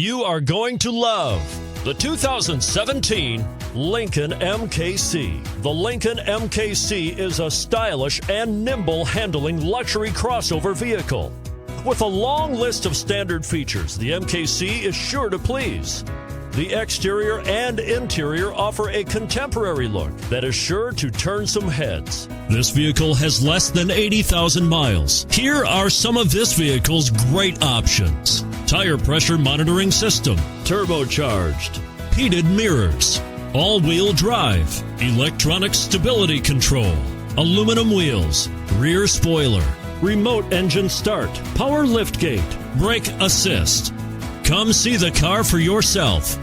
You are going to love the 2017 Lincoln MKC. The Lincoln MKC is a stylish and nimble handling luxury crossover vehicle. With a long list of standard features, the MKC is sure to please. The exterior and interior offer a contemporary look that is sure to turn some heads. This vehicle has less than 80,000 miles. Here are some of this vehicle's great options: tire pressure monitoring system, turbocharged, heated mirrors, all-wheel drive, electronic stability control, aluminum wheels, rear spoiler, remote engine start, power liftgate, brake assist. Come see the car for yourself.